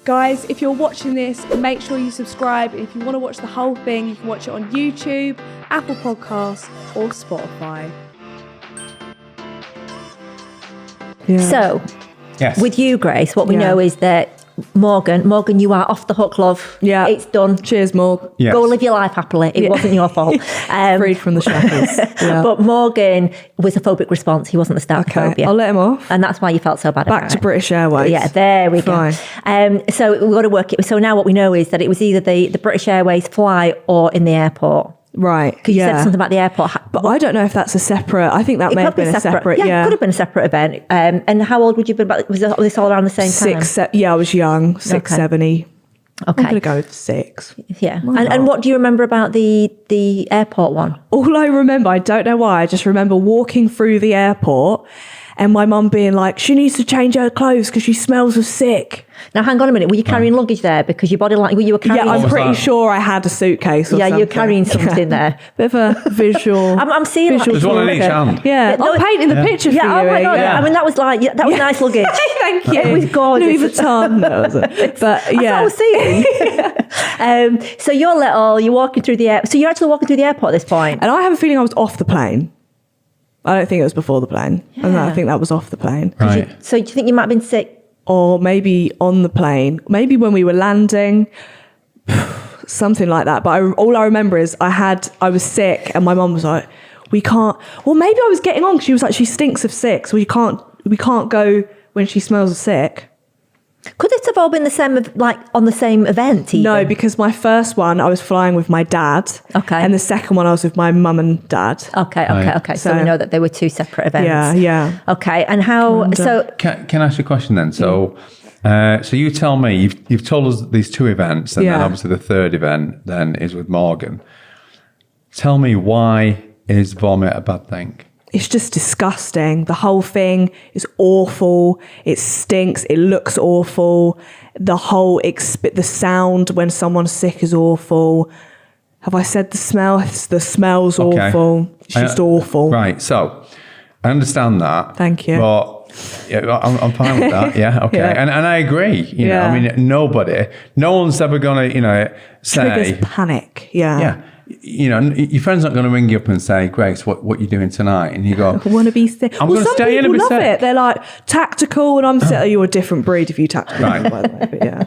Guys, if you're watching this, make sure you subscribe. If you want to watch the whole thing, you can watch it on YouTube, Apple Podcasts, or Spotify. Yeah. So, Yes. with you, Grace, what we know is that Morgan, you are off the hook, love. Yeah. It's done. Cheers, Morg. Yes. Go live your life happily. It wasn't your fault. Freed from the shackles. Yeah. But Morgan was a phobic response. He wasn't the start Okay, phobia. I'll let him off. And that's why you felt so bad about Back to it. British Airways. Yeah, there we Fine. go. So we've got to work it. So now what we know is that it was either the British Airways fly or in the airport. Right. Because you said something about the airport. But I don't know if that's a separate. I think that may have been a separate. Yeah, it could have been a separate event. And how old would you have been? Was this all around the same time? Yeah, I was young, 6, Okay. 7. Okay. I'm going to go with 6. Yeah. And what do you remember about the airport one? All I remember, I don't know why, I just remember walking through the airport and my mum being like, she needs to change her clothes because she smells of sick. Now, hang on a minute. Were you carrying luggage there? Because your body, you were carrying... Yeah, I'm pretty that? sure I had a suitcase or Yeah, something. you're carrying something there. Bit of a visual... I'm seeing... visual There's one in each hand. Yeah, no, I'm painting the picture for you. Yeah, oh my God. Yeah. I mean, that was nice luggage. Thank you. It was gorgeous. Louis Vuitton. No, it wasn't. But yeah. That's what I was seeing. So you're little, you're walking through the airport. So you're actually walking through the airport at this point. And I have a feeling I was off the plane. I don't think it was before the plane. I think that was off the plane. Right. So do you think you might have been sick? Or maybe on the plane. Maybe when we were landing. Something like that. But all I remember is I was sick and my mum was like, we can't. Well, maybe I was getting on because she was like, she stinks of sick. So we can't go when she smells of sick. Could it have all been the same, on the same event? Even? No, because my first one, I was flying with my dad. Okay. And the second one, I was with my mum and dad. Okay. So So- we know that they were two separate events. Yeah. Okay, and how? Can I ask you a question then? So, so you tell me, you've told us these 2 events, and then Yeah. obviously the third event then is with Morgan. Tell me, why is vomit a bad thing? It's just disgusting. The whole thing is awful. It stinks. It looks awful. The whole the sound when someone's sick is awful. Have I said the smell? The smell's awful. It's just awful. Right. So I understand that. Thank you. But yeah, I'm fine with that. Yeah. Okay. Yeah. And I agree. You know, I mean, no one's ever going to, say. Triggers panic. Yeah. Yeah. Your friend's not going to ring you up and say, Grace, what you doing tonight? And you go, I want to be sick. I'm going to stay in and be love sick. it. They're like tactical, and I'm sick. You're a different breed if you tactical. Right. By the way, but yeah.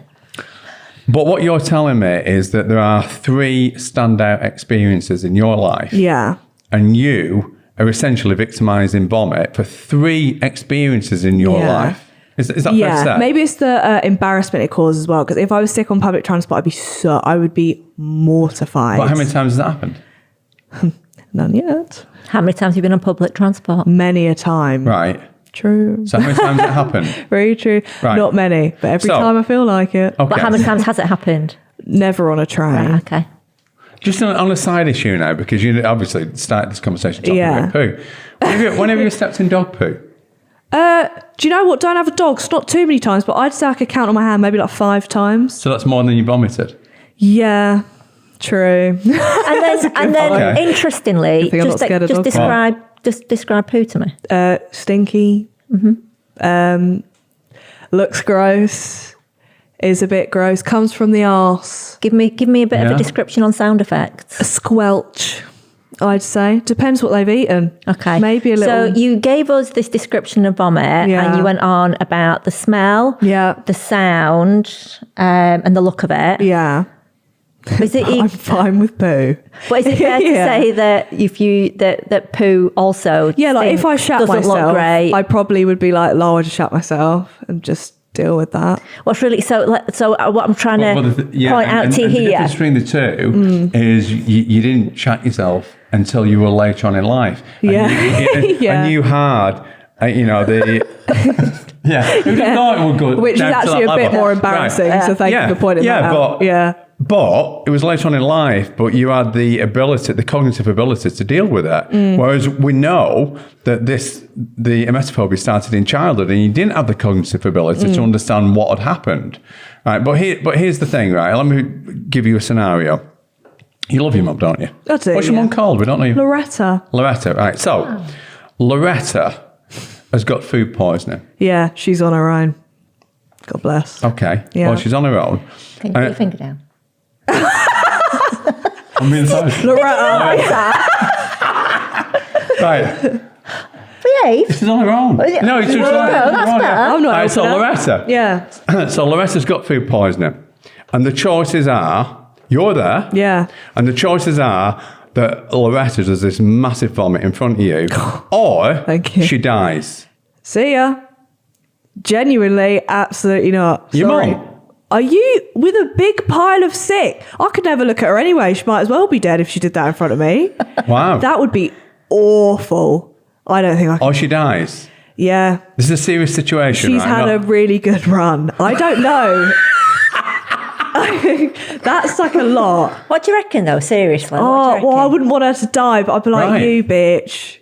But what you're telling me is that there are 3 standout experiences in your life. Yeah. And you are essentially victimising vomit for 3 experiences in your Yeah. life. Is that fair to say? Maybe it's the embarrassment it causes as well. Because if I was sick on public transport, I would be mortified. But how many times has that happened? None yet. How many times have you been on public transport? Many a time. Right. True. So how many times has it happened? Very true. Right. Not many, but every So- time I feel like it. Okay. But how many times has it happened? Never on a train. Right, okay. Just on a side issue now, because you obviously started this conversation talking Yeah. about poo. Whenever you stepped in dog poo? Do you know what? Don't have a dog. It's not too many times, but I'd say I could count on my hand maybe like 5 times. So that's more than you vomited? Yeah, true. And then Okay. interestingly, thing I'm not scared of dogs. just describe poo to me. Stinky. Looks gross. Is a bit gross. Comes from the arse. Give me a bit of Yeah. a description on sound effects. A squelch, I'd say. Depends what they've eaten. Okay. Maybe a little. So you gave us this description of vomit Yeah. and you went on about the smell, Yeah. the sound, and the look of it. Yeah. Is it, I'm fine with poo. but is it fair to Yeah. say that that poo also Yeah, like if I shat doesn't myself, look great? I probably would be like, "Low, I just shat myself," and just deal with that. What's really so what I'm trying to point out to you and the here. difference between the 2 is you didn't chat yourself until you were later on in life. Yeah. And you had, the... Yeah, you didn't know it was good. Which is down to actually that a bit level. more embarrassing. Right. So thank you for pointing that out. But it was later on in life, but you had the cognitive ability to deal with it. Whereas we know that the emetophobia started in childhood and you didn't have the cognitive ability to understand what had happened. Right, but here's the thing, right? Let me give you a scenario. You love your mum, don't you? I do, What's your mum called? We don't know. Loretta. Loretta, right. So, Loretta has got food poisoning. Yeah, she's on her own. God bless. Okay. Yeah. Well, she's on her own. Can you put your finger down? I'm being sorry. Loretta. Right. Behave. She's on her own. No, it's just that's better. I'm not So helping her. Loretta. Yeah. So Loretta's got food poisoning. And the choices are, you're there. Yeah. And the choices are that Loretta does this massive vomit in front of you, or Thank you. she dies. See ya. Genuinely, absolutely not. Your Sorry. mum? Are you with a big pile of sick? I could never look at her anyway. She might as well be dead if she did that in front of me. Wow. That would be awful. I don't think I could. Or she dies. Yeah. This is a serious situation, She's right? had a really good run. I don't know. That's like a lot. What do you reckon, though? Seriously. Oh, what do you well, I reckon? wouldn't want her to die, but I'd be like, Right. you bitch.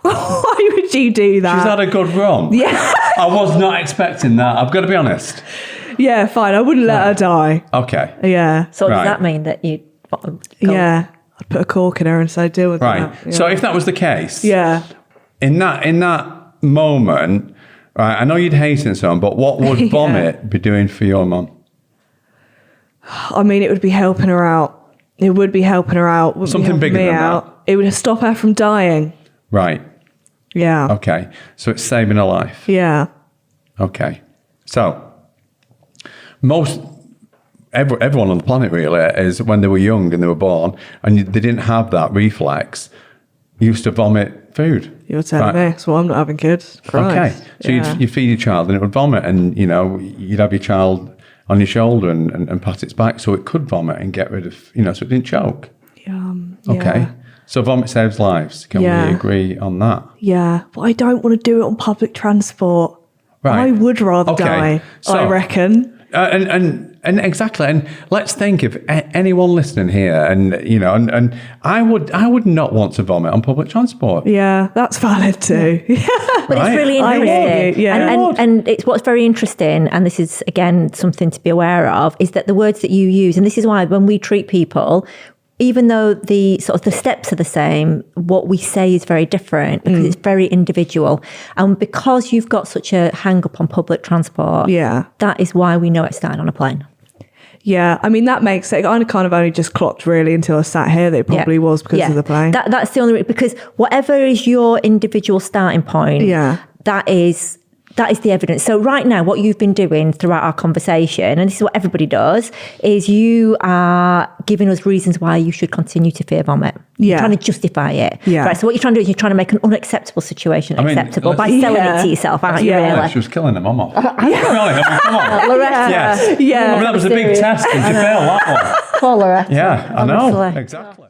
Why would you do that? She's had a good run. Yeah. I was not expecting that. I've got to be honest. Yeah, fine. I wouldn't let her die. Okay. Yeah. So Right. does that mean that you... Go, Yeah. I'd put a cork in her and say, deal with Right. that. So if that was the case, Yeah. in that moment, right, I know you'd hate it and so on, but what would Yeah. vomit be doing for your mum? I mean, it would be helping her out. It would be helping her out. Would be Something helping bigger me than that. out. It would stop her from dying. Right. Yeah. Okay. So it's saving a life. Yeah. Okay. So everyone on the planet really is when they were young and they were born and they didn't have that reflex, used to vomit food. You're telling Right. me. So I'm not having kids. Okay. Christ. So Yeah. you'd feed your child and it would vomit and, you'd have your child on your shoulder and pat its back so it could vomit and get rid of, so it didn't choke. Okay. Yeah. So vomit saves lives. Can Yeah. we agree on that? Yeah. But I don't want to do it on public transport. Right. I would rather Okay. die, So- I reckon. And exactly, and let's think of anyone listening here, and and I would not want to vomit on public transport. Yeah, that's valid too. But Right. it's really I hear interesting. you, yeah. And it's what's very interesting, and this is, again, something to be aware of, is that the words that you use, and this is why when we treat people, even though the sort of the steps are the same, what we say is very different because it's very individual. And because you've got such a hang up on public transport, Yeah. that is why we know it started on a plane. Yeah, I mean, that makes it. I kind of only just clocked really until I sat here that it probably was because of the plane. That's the only, because whatever is your individual starting point, Yeah. that is the evidence. So right now, what you've been doing throughout our conversation, and this is what everybody does, is you are giving us reasons why you should continue to fear vomit. Yeah. You're trying to justify it. Yeah. Right. So what you're trying to do is you're trying to make an unacceptable situation I mean, acceptable by let's- selling Yeah. it to yourself, aren't you? Yeah. Really? She was killing her mum off. Really? I mean, come on. Loretta. Yes. Yeah. I mean, that was a big Serious. test and she failed that one. Poor Loretta. Yeah, I know. Honestly. Exactly.